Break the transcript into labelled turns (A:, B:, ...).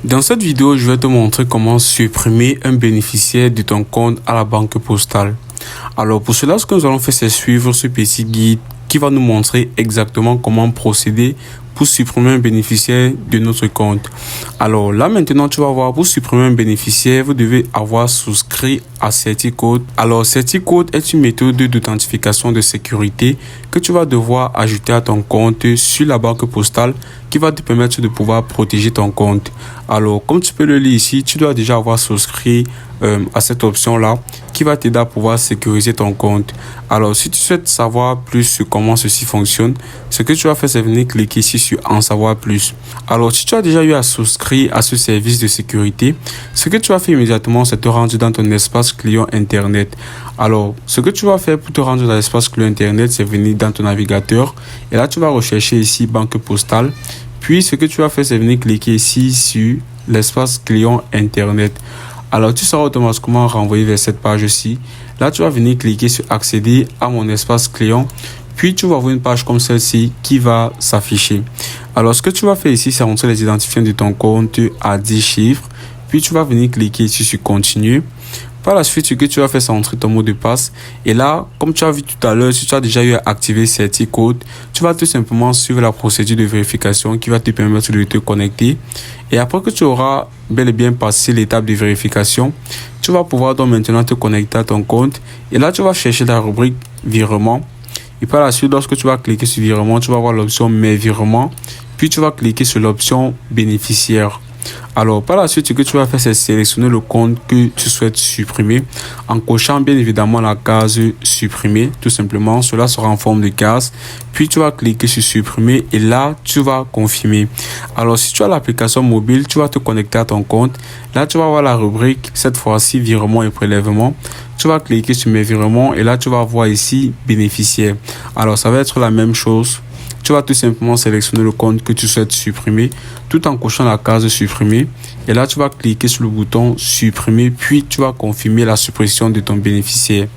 A: Dans cette vidéo, je vais te montrer comment supprimer un bénéficiaire de ton compte à la banque postale. Alors pour cela, ce que nous allons faire, c'est suivre ce petit guide qui va nous montrer exactement comment procéder pour supprimer un bénéficiaire de notre compte. Alors là maintenant, tu vas voir, pour supprimer un bénéficiaire, vous devez avoir souscrit à Certicode. Alors Certicode est une méthode d'authentification de sécurité que tu vas devoir ajouter à ton compte sur la banque postale qui va te permettre de pouvoir protéger ton compte. Alors comme tu peux le lire ici, tu dois déjà avoir souscrit à cette option là qui va t'aider à pouvoir sécuriser ton compte. Alors si tu souhaites savoir plus sur comment ceci fonctionne, ce que tu vas faire, c'est venir cliquer ici sur en savoir plus. Alors si tu as déjà eu à souscrire à ce service de sécurité, ce que tu vas faire immédiatement, c'est te rendre dans ton espace client internet. Alors ce que tu vas faire pour te rendre dans l'espace client internet, c'est venir dans ton navigateur et là tu vas rechercher ici banque postale. Puis ce que tu vas faire, c'est venir cliquer ici sur l'espace client internet. Alors tu seras automatiquement renvoyé vers cette page-ci. Là tu vas venir cliquer sur accéder à mon espace client. Puis tu vas voir une page comme celle-ci qui va s'afficher. Alors ce que tu vas faire ici, c'est rentrer les identifiants de ton compte à 10 chiffres. Puis tu vas venir cliquer ici sur continuer. Par la suite, ce que tu vas faire, c'est entrer ton mot de passe. Et là, comme tu as vu tout à l'heure, si tu as déjà eu à activer Certicode, tu vas tout simplement suivre la procédure de vérification qui va te permettre de te connecter. Et après que tu auras bel et bien passé l'étape de vérification, tu vas pouvoir donc maintenant te connecter à ton compte. Et là, tu vas chercher la rubrique virement. Et par la suite, lorsque tu vas cliquer sur virement, tu vas voir l'option mes virements. Puis tu vas cliquer sur l'option bénéficiaire. Alors par la suite, ce que tu vas faire, c'est sélectionner le compte que tu souhaites supprimer en cochant bien évidemment la case supprimer. Tout simplement, cela sera en forme de case. Puis tu vas cliquer sur supprimer et là tu vas confirmer. Alors si tu as l'application mobile, tu vas te connecter à ton compte. Là tu vas voir la rubrique, cette fois-ci virement et prélèvement. Tu vas cliquer sur mes virements et là tu vas voir ici bénéficiaire. Alors ça va être la même chose. Tu vas tout simplement sélectionner le compte que tu souhaites supprimer tout en cochant la case supprimer. Et là, tu vas cliquer sur le bouton supprimer, puis tu vas confirmer la suppression de ton bénéficiaire.